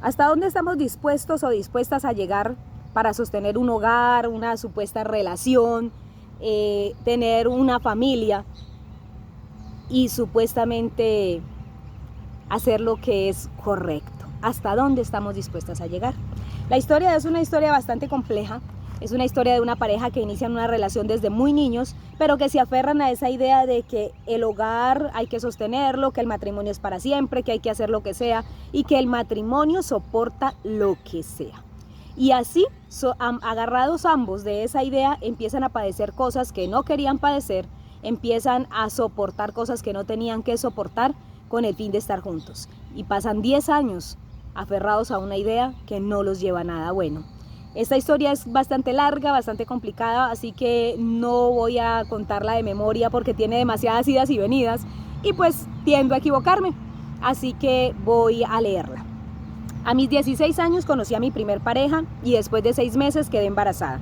¿Hasta dónde estamos dispuestos o dispuestas a llegar para sostener un hogar, una supuesta relación, tener una familia y supuestamente hacer lo que es correcto? ¿Hasta dónde estamos dispuestas a llegar? La historia es una historia bastante compleja. Es una historia de una pareja que inician una relación desde muy niños, pero que se aferran a esa idea de que el hogar hay que sostenerlo, que el matrimonio es para siempre, que hay que hacer lo que sea y que el matrimonio soporta lo que sea. Y así, agarrados ambos de esa idea, empiezan a padecer cosas que no querían padecer, empiezan a soportar cosas que no tenían que soportar con el fin de estar juntos. Y pasan 10 años aferrados a una idea que no los lleva a nada bueno. Esta historia es bastante larga, bastante complicada, así que no voy a contarla de memoria porque tiene demasiadas idas y venidas y pues tiendo a equivocarme, así que voy a leerla. A mis 16 años conocí a mi primer pareja y después de 6 meses quedé embarazada.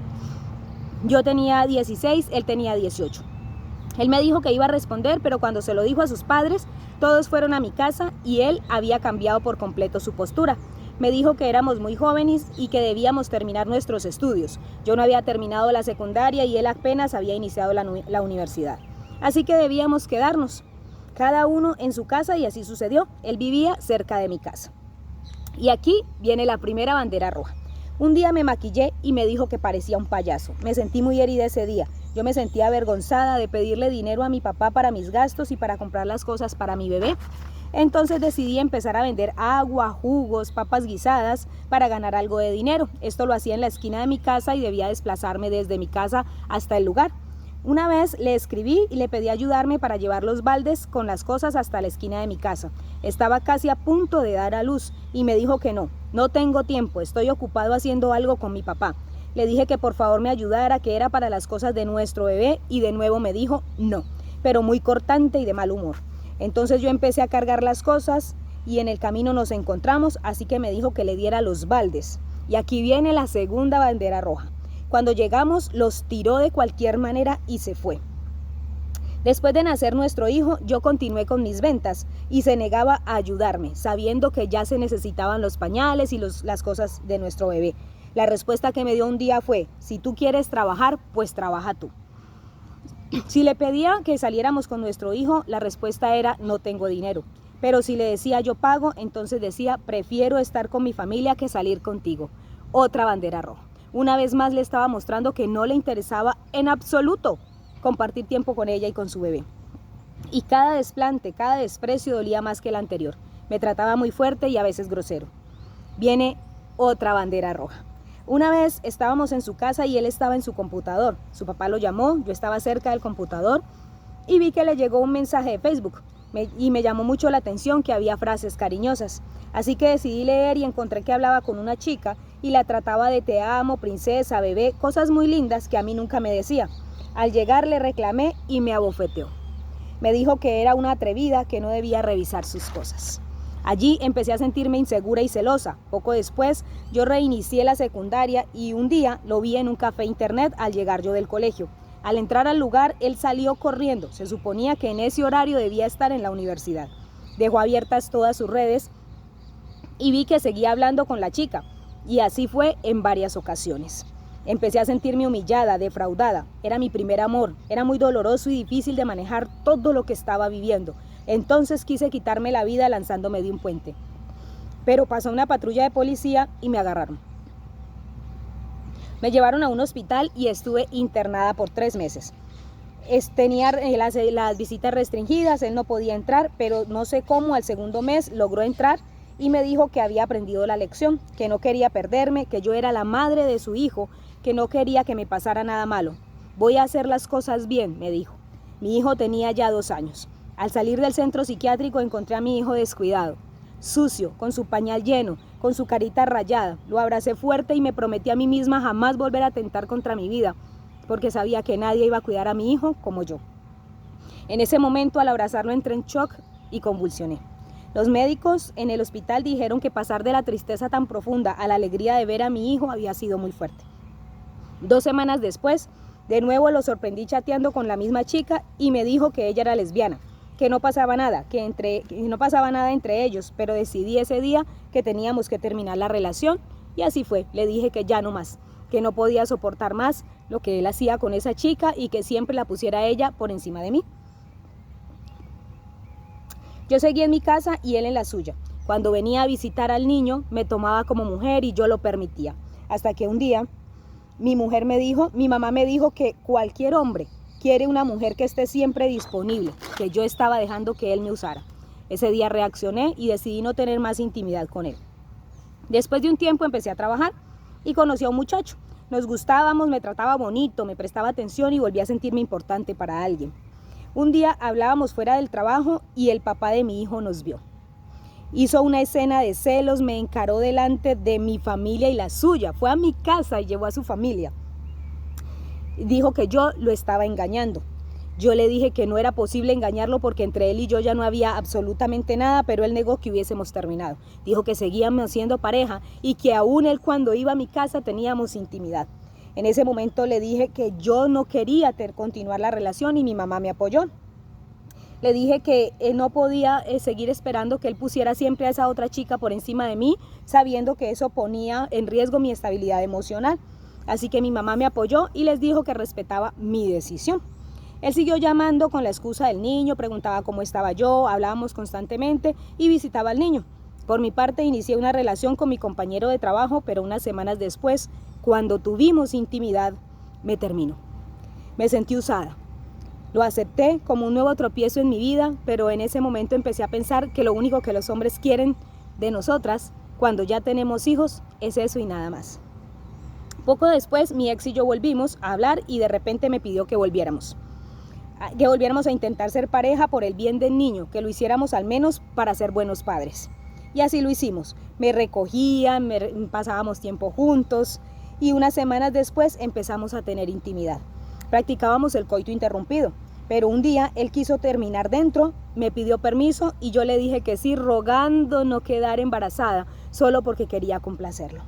Yo tenía 16, él tenía 18. Él me dijo que iba a responder, pero cuando se lo dijo a sus padres, todos fueron a mi casa y él había cambiado por completo su postura. Me dijo que éramos muy jóvenes y que debíamos terminar nuestros estudios. Yo no había terminado la secundaria y él apenas había iniciado la universidad. Así que debíamos quedarnos, cada uno en su casa, y así sucedió. Él vivía cerca de mi casa. Y aquí viene la primera bandera roja. Un día me maquillé y me dijo que parecía un payaso. Me sentí muy herida ese día. Yo me sentía avergonzada de pedirle dinero a mi papá para mis gastos y para comprar las cosas para mi bebé. Entonces decidí empezar a vender agua, jugos, papas guisadas para ganar algo de dinero. Esto lo hacía en la esquina de mi casa y debía desplazarme desde mi casa hasta el lugar. Una vez le escribí y le pedí ayudarme para llevar los baldes con las cosas hasta la esquina de mi casa. Estaba casi a punto de dar a luz y me dijo que no tengo tiempo, estoy ocupado haciendo algo con mi papá. Le dije que por favor me ayudara, que era para las cosas de nuestro bebé, y de nuevo me dijo no, pero muy cortante y de mal humor. Entonces yo empecé a cargar las cosas y en el camino nos encontramos, así que me dijo que le diera los baldes. Y aquí viene la segunda bandera roja. Cuando llegamos, los tiró de cualquier manera y se fue. Después de nacer nuestro hijo, yo continué con mis ventas y se negaba a ayudarme, sabiendo que ya se necesitaban los pañales y las cosas de nuestro bebé. La respuesta que me dio un día fue: si tú quieres trabajar, pues trabaja tú. Si le pedía que saliéramos con nuestro hijo, la respuesta era: no tengo dinero. Pero si le decía yo pago, entonces decía: prefiero estar con mi familia que salir contigo. Otra bandera roja. Una vez más le estaba mostrando que no le interesaba en absoluto compartir tiempo con ella y con su bebé. Y cada desplante, cada desprecio dolía más que el anterior. Me trataba muy fuerte y a veces grosero. Viene otra bandera roja. Una vez estábamos en su casa y él estaba en su computador. Su papá lo llamó, yo estaba cerca del computador y vi que le llegó un mensaje de Facebook. Y me llamó mucho la atención que había frases cariñosas. Así que decidí leer y encontré que hablaba con una chica y la trataba de te amo, princesa, bebé, cosas muy lindas que a mí nunca me decía. Al llegar le reclamé y me abofeteó. Me dijo que era una atrevida, que no debía revisar sus cosas. Allí empecé a sentirme insegura y celosa. Poco después yo reinicié la secundaria y un día lo vi en un café internet al llegar yo del colegio. Al entrar al lugar, él salió corriendo. Se suponía que en ese horario debía estar en la universidad. Dejó abiertas todas sus redes y vi que seguía hablando con la chica. Y así fue en varias ocasiones. Empecé a sentirme humillada, defraudada. Era mi primer amor. Era muy doloroso y difícil de manejar todo lo que estaba viviendo. Entonces quise quitarme la vida lanzándome de un puente. Pero pasó una patrulla de policía y me agarraron. Me llevaron a un hospital y estuve internada por 3 meses. Tenía las visitas restringidas, él no podía entrar, pero no sé cómo al segundo mes logró entrar y me dijo que había aprendido la lección, que no quería perderme, que yo era la madre de su hijo, que no quería que me pasara nada malo. Voy a hacer las cosas bien, me dijo. Mi hijo tenía ya 2 años. Al salir del centro psiquiátrico encontré a mi hijo descuidado, sucio, con su pañal lleno, con su carita rayada. Lo abracé fuerte y me prometí a mí misma jamás volver a atentar contra mi vida, porque sabía que nadie iba a cuidar a mi hijo como yo. En ese momento, al abrazarlo, entré en shock y convulsioné. Los médicos en el hospital dijeron que pasar de la tristeza tan profunda a la alegría de ver a mi hijo había sido muy fuerte. 2 semanas después, de nuevo lo sorprendí chateando con la misma chica y me dijo que ella era lesbiana. que no pasaba nada, que no pasaba nada entre ellos, pero decidí ese día que teníamos que terminar la relación y así fue. Le dije que ya no más, que no podía soportar más lo que él hacía con esa chica y que siempre la pusiera a ella por encima de mí. Yo seguía en mi casa y él en la suya. Cuando venía a visitar al niño, me tomaba como mujer y yo lo permitía. Hasta que un día mi mamá me dijo que cualquier hombre quiere una mujer que esté siempre disponible, que yo estaba dejando que él me usara. Ese día reaccioné y decidí no tener más intimidad con él. Después de un tiempo empecé a trabajar y conocí a un muchacho. Nos gustábamos, me trataba bonito, me prestaba atención y volví a sentirme importante para alguien. Un día hablábamos fuera del trabajo y el papá de mi hijo nos vio. Hizo una escena de celos, me encaró delante de mi familia y la suya. Fue a mi casa y llevó a su familia. Dijo que yo lo estaba engañando. Yo le dije que no era posible engañarlo porque entre él y yo ya no había absolutamente nada, pero él negó que hubiésemos terminado. Dijo que seguíamos siendo pareja y que aún él cuando iba a mi casa teníamos intimidad. En ese momento le dije que yo no quería continuar la relación y mi mamá me apoyó. Le dije que no podía seguir esperando que él pusiera siempre a esa otra chica por encima de mí, sabiendo que eso ponía en riesgo mi estabilidad emocional. Así que mi mamá me apoyó y les dijo que respetaba mi decisión. Él siguió llamando con la excusa del niño, preguntaba cómo estaba yo, hablábamos constantemente y visitaba al niño. Por mi parte inicié una relación con mi compañero de trabajo, pero unas semanas después, cuando tuvimos intimidad, me terminó. Me sentí usada. Lo acepté como un nuevo tropiezo en mi vida, pero en ese momento empecé a pensar que lo único que los hombres quieren de nosotras cuando ya tenemos hijos es eso y nada más. Poco después mi ex y yo volvimos a hablar y de repente me pidió que volviéramos a intentar ser pareja por el bien del niño, que lo hiciéramos al menos para ser buenos padres. Y así lo hicimos. Me recogían, pasábamos tiempo juntos y unas semanas después empezamos a tener intimidad. Practicábamos el coito interrumpido, pero un día él quiso terminar dentro, me pidió permiso y yo le dije que sí, rogando no quedar embarazada, solo porque quería complacerlo.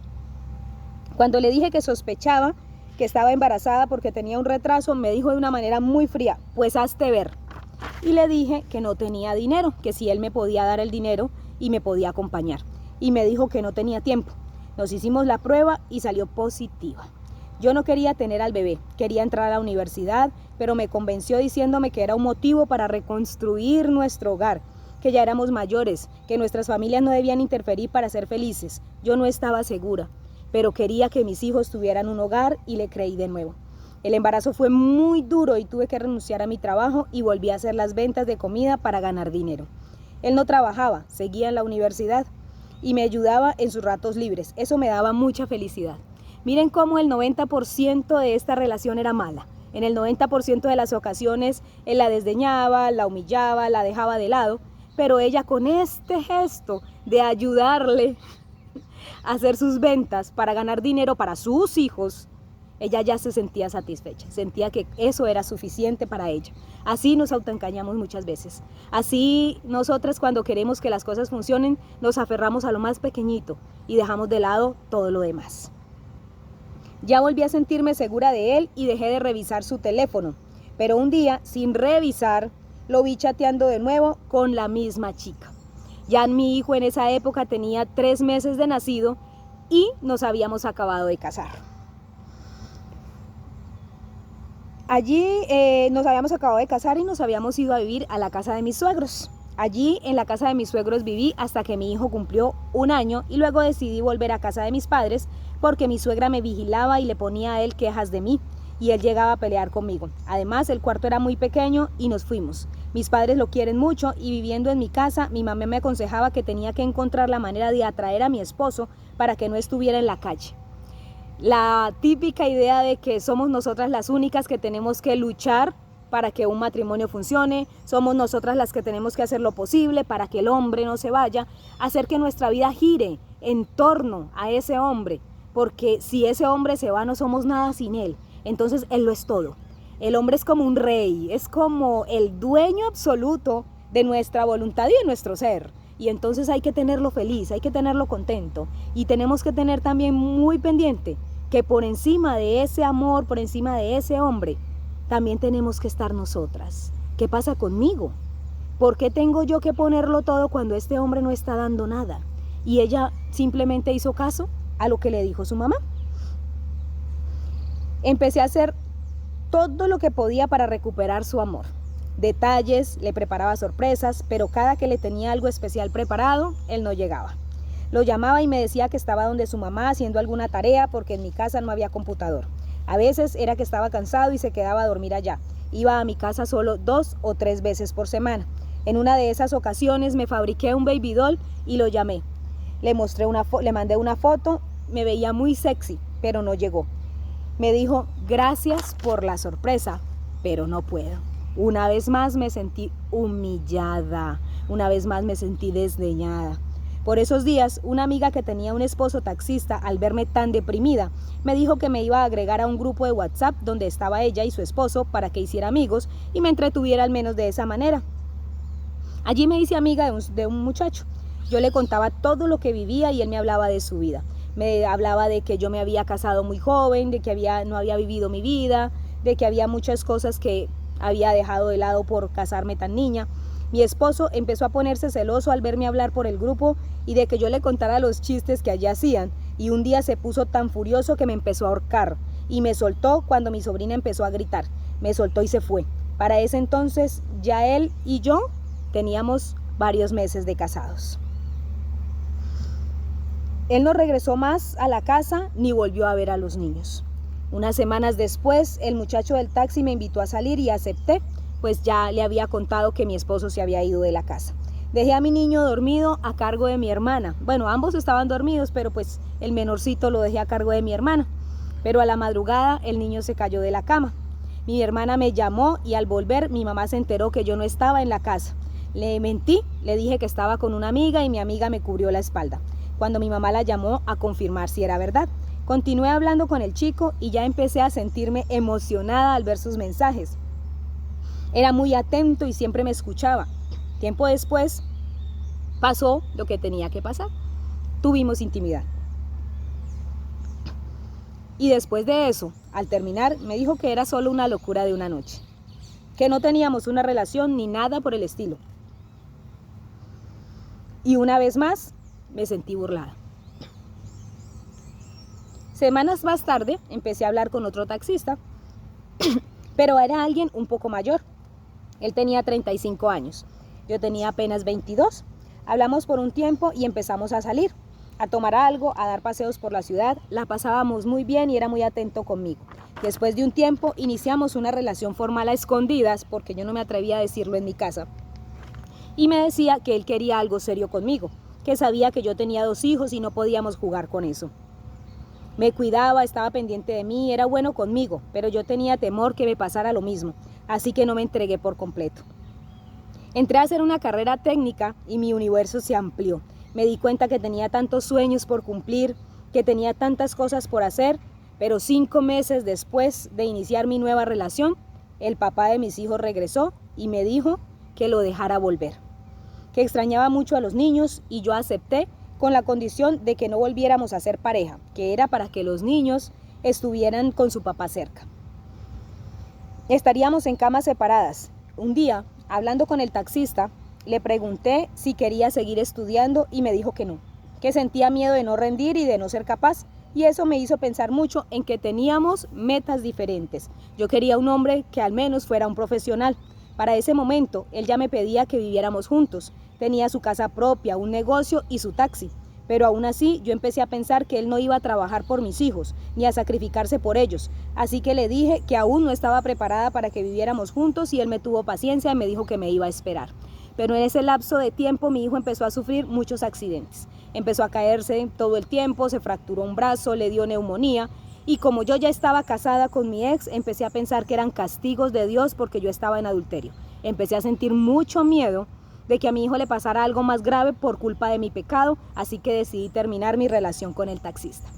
Cuando le dije que sospechaba que estaba embarazada porque tenía un retraso, me dijo de una manera muy fría, pues hazte ver. Y le dije que no tenía dinero, que si él me podía dar el dinero y me podía acompañar. Y me dijo que no tenía tiempo. Nos hicimos la prueba y salió positiva. Yo no quería tener al bebé, quería entrar a la universidad, pero me convenció diciéndome que era un motivo para reconstruir nuestro hogar, que ya éramos mayores, que nuestras familias no debían interferir para ser felices. Yo no estaba segura, pero quería que mis hijos tuvieran un hogar y le creí de nuevo. El embarazo fue muy duro y tuve que renunciar a mi trabajo y volví a hacer las ventas de comida para ganar dinero. Él no trabajaba, seguía en la universidad y me ayudaba en sus ratos libres. Eso me daba mucha felicidad. Miren cómo el 90% de esta relación era mala. En el 90% de las ocasiones él la desdeñaba, la humillaba, la dejaba de lado, pero ella con este gesto de ayudarle a hacer sus ventas para ganar dinero para sus hijos, ella ya se sentía satisfecha, sentía que eso era suficiente para ella. Así nos autoengañamos muchas veces. Así nosotras cuando queremos que las cosas funcionen, nos aferramos a lo más pequeñito y dejamos de lado todo lo demás. Ya volví a sentirme segura de él y dejé de revisar su teléfono, pero un día, sin revisar, lo vi chateando de nuevo con la misma chica. Ya mi hijo en esa época tenía 3 meses de nacido y nos habíamos acabado de casar. Allí nos habíamos acabado de casar y nos habíamos ido a vivir a la casa de mis suegros. Allí en la casa de mis suegros viví hasta que mi hijo cumplió 1 año y luego decidí volver a casa de mis padres porque mi suegra me vigilaba y le ponía a él quejas de mí y él llegaba a pelear conmigo. Además, el cuarto era muy pequeño y nos fuimos. Mis padres lo quieren mucho y viviendo en mi casa, mi mamá me aconsejaba que tenía que encontrar la manera de atraer a mi esposo para que no estuviera en la calle. La típica idea de que somos nosotras las únicas que tenemos que luchar para que un matrimonio funcione, somos nosotras las que tenemos que hacer lo posible para que el hombre no se vaya, hacer que nuestra vida gire en torno a ese hombre, porque si ese hombre se va no somos nada sin él, entonces él lo es todo. El hombre es como un rey, es como el dueño absoluto de nuestra voluntad y de nuestro ser. Y entonces hay que tenerlo feliz, hay que tenerlo contento. Y tenemos que tener también muy pendiente que por encima de ese amor, por encima de ese hombre, también tenemos que estar nosotras. ¿Qué pasa conmigo? ¿Por qué tengo yo que ponerlo todo cuando este hombre no está dando nada? Y ella simplemente hizo caso a lo que le dijo su mamá. Empecé a hacer todo lo que podía para recuperar su amor. Detalles, le preparaba sorpresas, pero cada que le tenía algo especial preparado, él no llegaba. Lo llamaba y me decía que estaba donde su mamá haciendo alguna tarea porque en mi casa no había computador. A veces era que estaba cansado y se quedaba a dormir allá. Iba a mi casa solo 2 o 3 veces por semana. En una de esas ocasiones me fabriqué un baby doll y lo llamé. Le mandé una foto, me veía muy sexy, pero no llegó. Me dijo, gracias por la sorpresa, pero no puedo. Una vez más me sentí humillada, una vez más me sentí desdeñada. Por esos días, una amiga que tenía un esposo taxista, al verme tan deprimida, me dijo que me iba a agregar a un grupo de WhatsApp donde estaba ella y su esposo para que hiciera amigos y me entretuviera al menos de esa manera. Allí me hice amiga de un muchacho. Yo le contaba todo lo que vivía y él me hablaba de su vida. Me hablaba de que yo me había casado muy joven, de que no había vivido mi vida, de que había muchas cosas que había dejado de lado por casarme tan niña. Mi esposo empezó a ponerse celoso al verme hablar por el grupo y de que yo le contara los chistes que allí hacían. Y un día se puso tan furioso que me empezó a ahorcar y me soltó cuando mi sobrina empezó a gritar. Me soltó y se fue. Para ese entonces ya él y yo teníamos varios meses de casados. Él no regresó más a la casa ni volvió a ver a los niños. Unas semanas después, el muchacho del taxi me invitó a salir y acepté, pues ya le había contado que mi esposo se había ido de la casa. Dejé a mi niño dormido a cargo de mi hermana. Bueno, ambos estaban dormidos, pero pues el menorcito lo dejé a cargo de mi hermana. Pero a la madrugada el niño se cayó de la cama. Mi hermana me llamó y al volver mi mamá se enteró que yo no estaba en la casa. Le mentí, le dije que estaba con una amiga y mi amiga me cubrió la espalda. Cuando mi mamá la llamó a confirmar si era verdad, continué hablando con el chico y ya empecé a sentirme emocionada al ver sus mensajes. Era muy atento y siempre me escuchaba. Tiempo después pasó lo que tenía que pasar. Tuvimos intimidad. Y después de eso, al terminar, me dijo que era solo una locura de una noche, que no teníamos una relación ni nada por el estilo. Y una vez más, me sentí burlada. Semanas más tarde empecé a hablar con otro taxista, pero era alguien un poco mayor. Él tenía 35 años, yo tenía apenas 22. Hablamos por un tiempo y empezamos a salir, a tomar algo, a dar paseos por la ciudad. La pasábamos muy bien y era muy atento conmigo. Después de un tiempo iniciamos una relación formal a escondidas, porque yo no me atrevía a decirlo en mi casa. Y me decía que él quería algo serio conmigo, que sabía que yo tenía 2 hijos y no podíamos jugar con eso. Me cuidaba, estaba pendiente de mí, era bueno conmigo, pero yo tenía temor que me pasara lo mismo, así que no me entregué por completo. Entré a hacer una carrera técnica y mi universo se amplió. Me di cuenta que tenía tantos sueños por cumplir, que tenía tantas cosas por hacer, pero 5 meses después de iniciar mi nueva relación, el papá de mis hijos regresó y me dijo que lo dejara volver, que extrañaba mucho a los niños y yo acepté con la condición de que no volviéramos a ser pareja, que era para que los niños estuvieran con su papá cerca. Estaríamos en camas separadas. Un día, hablando con el taxista, le pregunté si quería seguir estudiando y me dijo que no, que sentía miedo de no rendir y de no ser capaz, y eso me hizo pensar mucho en que teníamos metas diferentes. Yo quería un hombre que al menos fuera un profesional. Para ese momento, él ya me pedía que viviéramos juntos. Tenía su casa propia, un negocio y su taxi. Pero aún así, yo empecé a pensar que él no iba a trabajar por mis hijos, ni a sacrificarse por ellos. Así que le dije que aún no estaba preparada para que viviéramos juntos y él me tuvo paciencia y me dijo que me iba a esperar. Pero en ese lapso de tiempo, mi hijo empezó a sufrir muchos accidentes. Empezó a caerse todo el tiempo, se fracturó un brazo, le dio neumonía. Y como yo ya estaba casada con mi ex, empecé a pensar que eran castigos de Dios porque yo estaba en adulterio. Empecé a sentir mucho miedo de que a mi hijo le pasara algo más grave por culpa de mi pecado, así que decidí terminar mi relación con el taxista.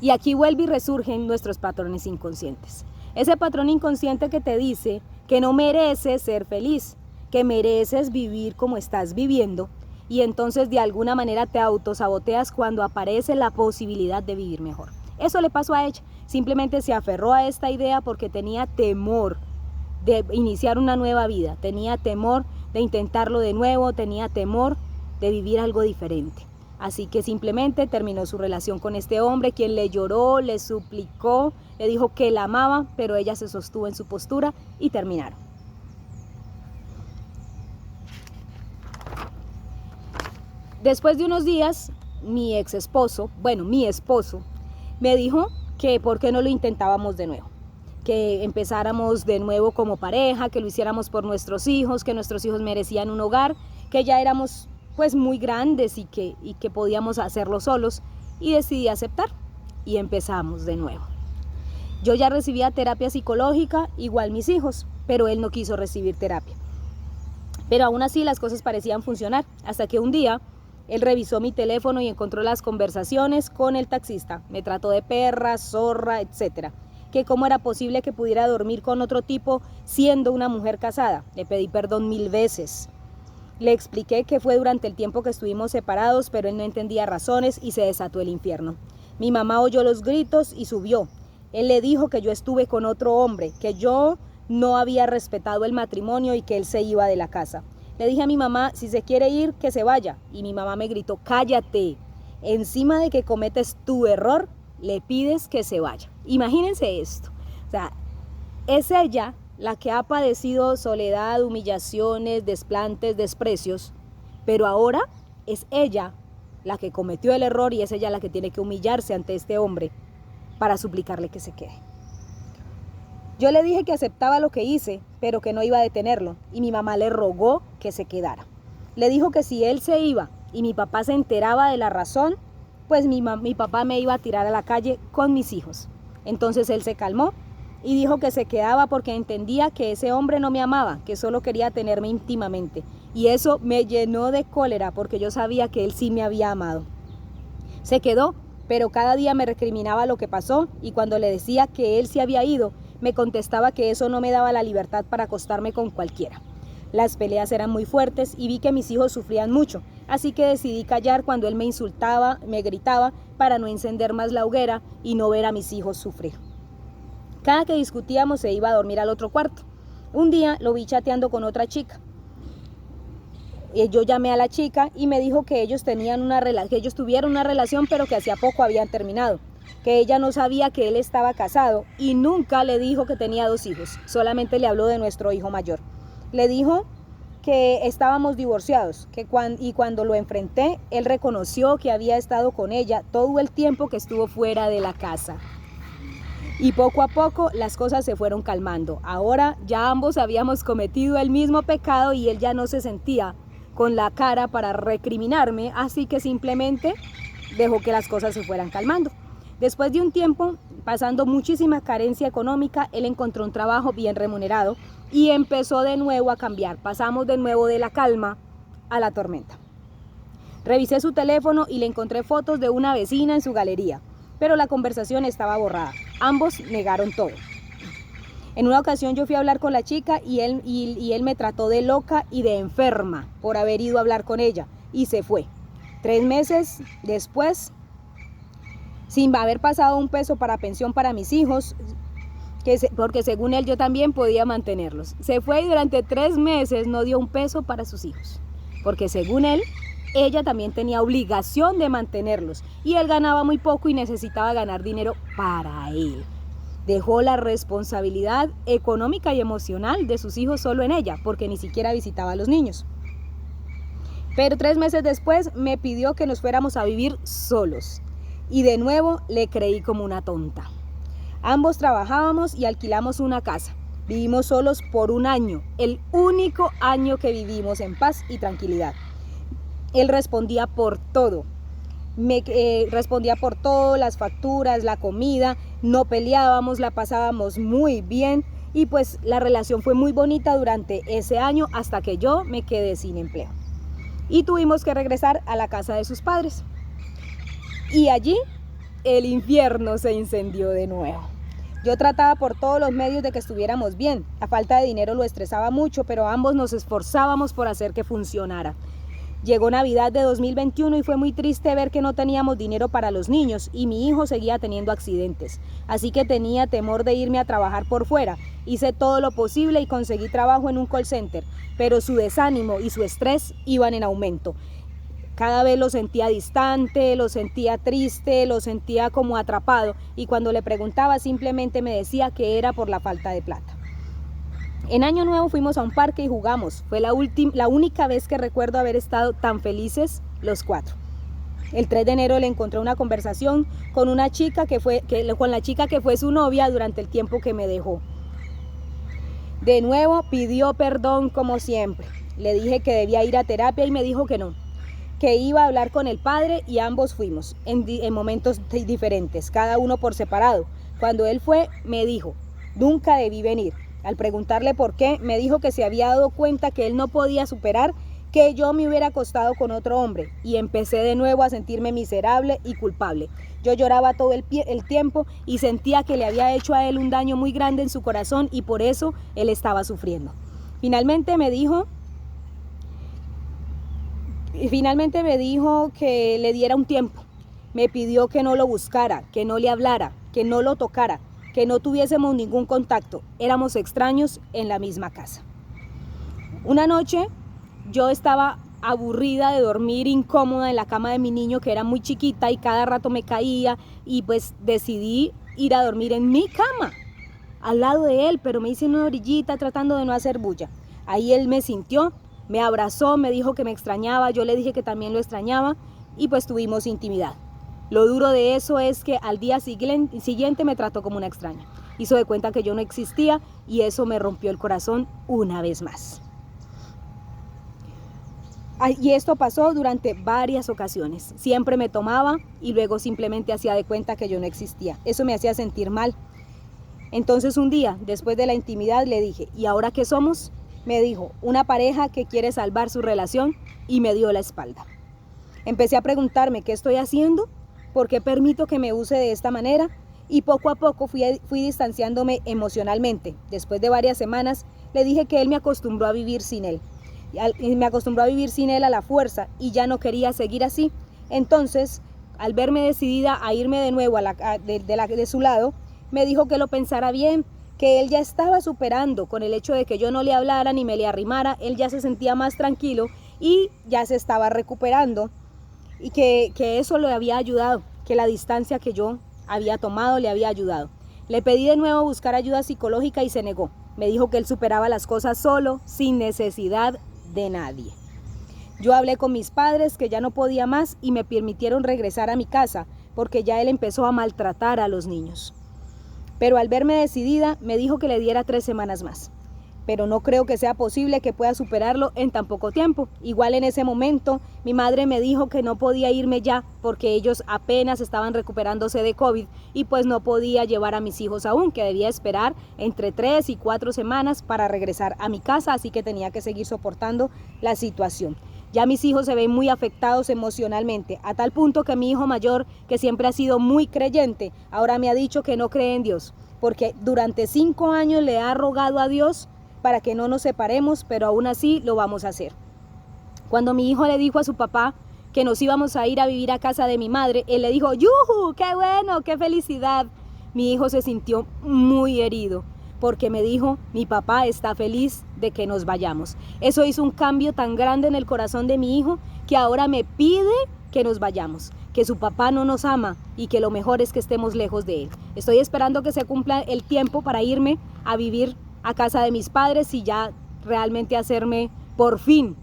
Y aquí vuelve y resurgen nuestros patrones inconscientes. Ese patrón inconsciente que te dice que no mereces ser feliz, que mereces vivir como estás viviendo, y entonces de alguna manera te autosaboteas cuando aparece la posibilidad de vivir mejor. Eso le pasó a ella, simplemente se aferró a esta idea porque tenía temor de iniciar una nueva vida, tenía temor de intentarlo de nuevo, tenía temor de vivir algo diferente. Así que simplemente terminó su relación con este hombre, quien le lloró, le suplicó, le dijo que la amaba, pero ella se sostuvo en su postura y terminaron. Después de unos días, mi esposo, me dijo que por qué no lo intentábamos de nuevo, que empezáramos de nuevo como pareja, que lo hiciéramos por nuestros hijos, que nuestros hijos merecían un hogar, que ya éramos pues muy grandes y que podíamos hacerlo solos, y decidí aceptar y empezamos de nuevo. Yo ya recibía terapia psicológica, igual mis hijos, pero él no quiso recibir terapia. Pero aún así las cosas parecían funcionar, hasta que un día él revisó mi teléfono y encontró las conversaciones con el taxista. Me trató de perra, zorra, etc. Que cómo era posible que pudiera dormir con otro tipo siendo una mujer casada. Le pedí perdón 1000 veces. Le expliqué que fue durante el tiempo que estuvimos separados, pero él no entendía razones y se desató el infierno. Mi mamá oyó los gritos y subió. Él le dijo que yo estuve con otro hombre, que yo no había respetado el matrimonio y que él se iba de la casa. Le dije a mi mamá, si se quiere ir, que se vaya. Y mi mamá me gritó, cállate. Encima de que cometes tu error, le pides que se vaya. Imagínense esto. O sea, es ella la que ha padecido soledad, humillaciones, desplantes, desprecios. Pero ahora es ella la que cometió el error y es ella la que tiene que humillarse ante este hombre para suplicarle que se quede. Yo le dije que aceptaba lo que hice, pero que no iba a detenerlo, y mi mamá le rogó que se quedara. Le dijo que si él se iba y mi papá se enteraba de la razón, pues mi papá me iba a tirar a la calle con mis hijos. Entonces él se calmó y dijo que se quedaba porque entendía que ese hombre no me amaba, que solo quería tenerme íntimamente. Y eso me llenó de cólera porque yo sabía que él sí me había amado. Se quedó, pero cada día me recriminaba lo que pasó, y cuando le decía que él se había ido, me contestaba que eso no me daba la libertad para acostarme con cualquiera. Las peleas eran muy fuertes y vi que mis hijos sufrían mucho, así que decidí callar cuando él me insultaba, me gritaba, para no encender más la hoguera y no ver a mis hijos sufrir. Cada que discutíamos se iba a dormir al otro cuarto. Un día lo vi chateando con otra chica. Yo llamé a la chica y me dijo que ellos tuvieron una relación, pero que hacía poco habían terminado. Que ella no sabía que él estaba casado y nunca le dijo que tenía 2 hijos, solamente le habló de nuestro hijo mayor. Le dijo que estábamos divorciados, y cuando lo enfrenté, él reconoció que había estado con ella todo el tiempo que estuvo fuera de la casa. Y poco a poco las cosas se fueron calmando. Ahora ya ambos habíamos cometido el mismo pecado y él ya no se sentía con la cara para recriminarme, así que simplemente dejó que las cosas se fueran calmando. Después de un tiempo, pasando muchísima carencia económica, él encontró un trabajo bien remunerado y empezó de nuevo a cambiar. Pasamos de nuevo de la calma a la tormenta. Revisé su teléfono y le encontré fotos de una vecina en su galería, pero la conversación estaba borrada. Ambos negaron todo. En una ocasión yo fui a hablar con la chica y él me trató de loca y de enferma por haber ido a hablar con ella y se fue. 3 meses después, sin haber pasado un peso para pensión para mis hijos, porque según él yo también podía mantenerlos. Se fue y durante 3 meses no dio un peso para sus hijos, porque según él, ella también tenía obligación de mantenerlos y él ganaba muy poco y necesitaba ganar dinero para él. Dejó la responsabilidad económica y emocional de sus hijos solo en ella, porque ni siquiera visitaba a los niños. Pero 3 meses después me pidió que nos fuéramos a vivir solos. Y de nuevo le creí como una tonta. Ambos trabajábamos y alquilamos una casa. Vivimos solos por 1 año, el único año que vivimos en paz y tranquilidad. Él respondía por todo. Respondía por todo, las facturas, la comida, no peleábamos, la pasábamos muy bien y pues la relación fue muy bonita durante ese año hasta que yo me quedé sin empleo. Y tuvimos que regresar a la casa de sus padres. Y allí el infierno se incendió de nuevo. Yo trataba por todos los medios de que estuviéramos bien. La falta de dinero lo estresaba mucho, pero ambos nos esforzábamos por hacer que funcionara. Llegó Navidad de 2021 y fue muy triste ver que no teníamos dinero para los niños y mi hijo seguía teniendo accidentes. Así que tenía temor de irme a trabajar por fuera. Hice todo lo posible y conseguí trabajo en un call center, pero su desánimo y su estrés iban en aumento. Cada vez lo sentía distante, lo sentía triste, lo sentía como atrapado y cuando le preguntaba simplemente me decía que era por la falta de plata. En Año Nuevo fuimos a un parque y jugamos. Fue la única vez que recuerdo haber estado tan felices los 4. El 3 de enero le encontré una conversación con una chica con la chica que fue su novia durante el tiempo que me dejó. De nuevo pidió perdón como siempre. Le dije que debía ir a terapia y me dijo que no, que iba a hablar con el padre y ambos fuimos en momentos diferentes, cada uno por separado. Cuando él fue, me dijo, nunca debí venir. Al preguntarle por qué, me dijo que se había dado cuenta que él no podía superar que yo me hubiera acostado con otro hombre y empecé de nuevo a sentirme miserable y culpable. Yo lloraba todo el tiempo y sentía que le había hecho a él un daño muy grande en su corazón y por eso él estaba sufriendo. Finalmente me dijo que le diera un tiempo. Me pidió que no lo buscara, que no le hablara, que no lo tocara, que no tuviésemos ningún contacto. Éramos extraños en la misma casa. Una noche yo estaba aburrida de dormir incómoda en la cama de mi niño, que era muy chiquita y cada rato me caía, y pues decidí ir a dormir en mi cama, al lado de él, pero me hice una orillita tratando de no hacer bulla. Ahí él me sintió, me abrazó, me dijo que me extrañaba, yo le dije que también lo extrañaba y pues tuvimos intimidad. Lo duro de eso es que al día siguiente me trató como una extraña. Hizo de cuenta que yo no existía y eso me rompió el corazón una vez más. Y esto pasó durante varias ocasiones. Siempre me tomaba y luego simplemente hacía de cuenta que yo no existía. Eso me hacía sentir mal. Entonces un día, después de la intimidad, le dije, ¿y ahora qué somos? Me dijo, una pareja que quiere salvar su relación y me dio la espalda. Empecé a preguntarme, ¿qué estoy haciendo? ¿Por qué permito que me use de esta manera? Y poco a poco fui distanciándome emocionalmente. Después de varias semanas, le dije que él me acostumbró a vivir sin él. Me acostumbró a vivir sin él a la fuerza y ya no quería seguir así. Entonces, al verme decidida a irme de nuevo de su lado, me dijo que lo pensara bien, que él ya estaba superando con el hecho de que yo no le hablara ni me le arrimara, él ya se sentía más tranquilo y ya se estaba recuperando y que eso le había ayudado, que la distancia que yo había tomado le había ayudado. Le pedí de nuevo buscar ayuda psicológica y se negó. Me dijo que él superaba las cosas solo, sin necesidad de nadie. Yo hablé con mis padres que ya no podía más y me permitieron regresar a mi casa porque ya él empezó a maltratar a los niños. Pero al verme decidida me dijo que le diera 3 semanas más. Pero no creo que sea posible que pueda superarlo en tan poco tiempo. Igual en ese momento mi madre me dijo que no podía irme ya porque ellos apenas estaban recuperándose de COVID y pues no podía llevar a mis hijos aún, que debía esperar entre 3 y 4 semanas para regresar a mi casa, así que tenía que seguir soportando la situación. Ya mis hijos se ven muy afectados emocionalmente, a tal punto que mi hijo mayor, que siempre ha sido muy creyente, ahora me ha dicho que no cree en Dios, porque durante 5 años le ha rogado a Dios para que no nos separemos, pero aún así lo vamos a hacer. Cuando mi hijo le dijo a su papá que nos íbamos a ir a vivir a casa de mi madre, él le dijo, ¡yujú! ¡Qué bueno! ¡Qué felicidad! Mi hijo se sintió muy herido porque me dijo, mi papá está feliz de que nos vayamos. Eso hizo un cambio tan grande en el corazón de mi hijo que ahora me pide que nos vayamos, que su papá no nos ama y que lo mejor es que estemos lejos de él. Estoy esperando que se cumpla el tiempo para irme a vivir a casa de mis padres y ya realmente hacerme por fin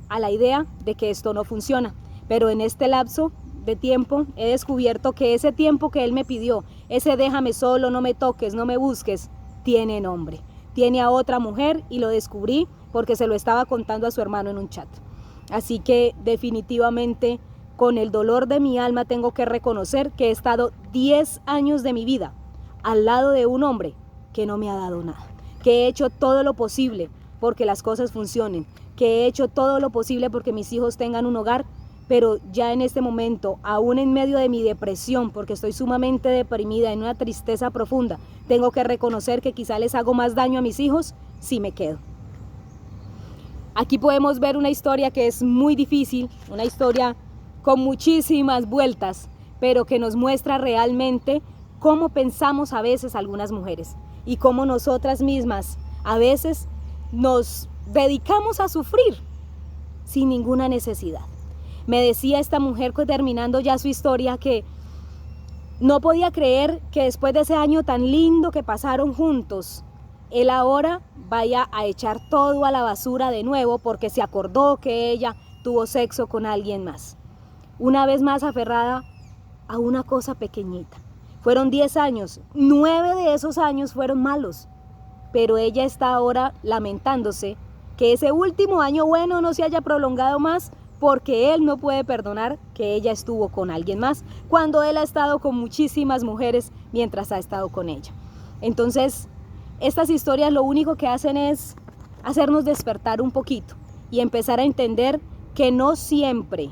a la idea de que esto no funciona. Pero en este lapso de tiempo he descubierto que ese tiempo que él me pidió, ese déjame solo, no me toques, no me busques, tiene nombre. Tiene a otra mujer y lo descubrí porque se lo estaba contando a su hermano en un chat. Así que definitivamente con el dolor de mi alma tengo que reconocer que he estado 10 años de mi vida al lado de un hombre que no me ha dado nada. Que he hecho todo lo posible porque las cosas funcionen, que he hecho todo lo posible porque mis hijos tengan un hogar, pero ya en este momento, aún en medio de mi depresión, porque estoy sumamente deprimida, en una tristeza profunda, tengo que reconocer que quizá les hago más daño a mis hijos si me quedo. Aquí podemos ver una historia que es muy difícil, una historia con muchísimas vueltas, pero que nos muestra realmente cómo pensamos a veces algunas mujeres y cómo nosotras mismas a veces nos dedicamos a sufrir sin ninguna necesidad. Me decía esta mujer, terminando ya su historia, que no podía creer que después de ese año tan lindo que pasaron juntos, él ahora vaya a echar todo a la basura de nuevo porque se acordó que ella tuvo sexo con alguien más. Una vez más aferrada a una cosa pequeñita. Fueron 10 años, 9 de esos años fueron malos, pero ella está ahora lamentándose que ese último año bueno no se haya prolongado más porque él no puede perdonar que ella estuvo con alguien más cuando él ha estado con muchísimas mujeres mientras ha estado con ella. Entonces, estas historias lo único que hacen es hacernos despertar un poquito y empezar a entender que no siempre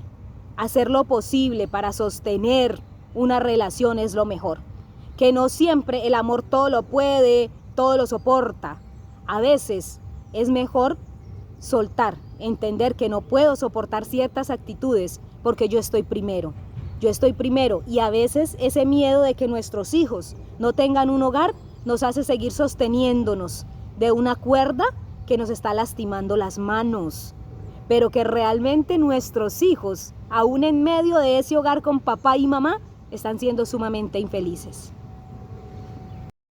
hacer lo posible para sostener una relación es lo mejor, que no siempre el amor todo lo puede, todo lo soporta. A veces es mejor soltar, entender que no puedo soportar ciertas actitudes porque yo estoy primero y a veces ese miedo de que nuestros hijos no tengan un hogar nos hace seguir sosteniéndonos de una cuerda que nos está lastimando las manos, pero que realmente nuestros hijos, aún en medio de ese hogar con papá y mamá, están siendo sumamente infelices.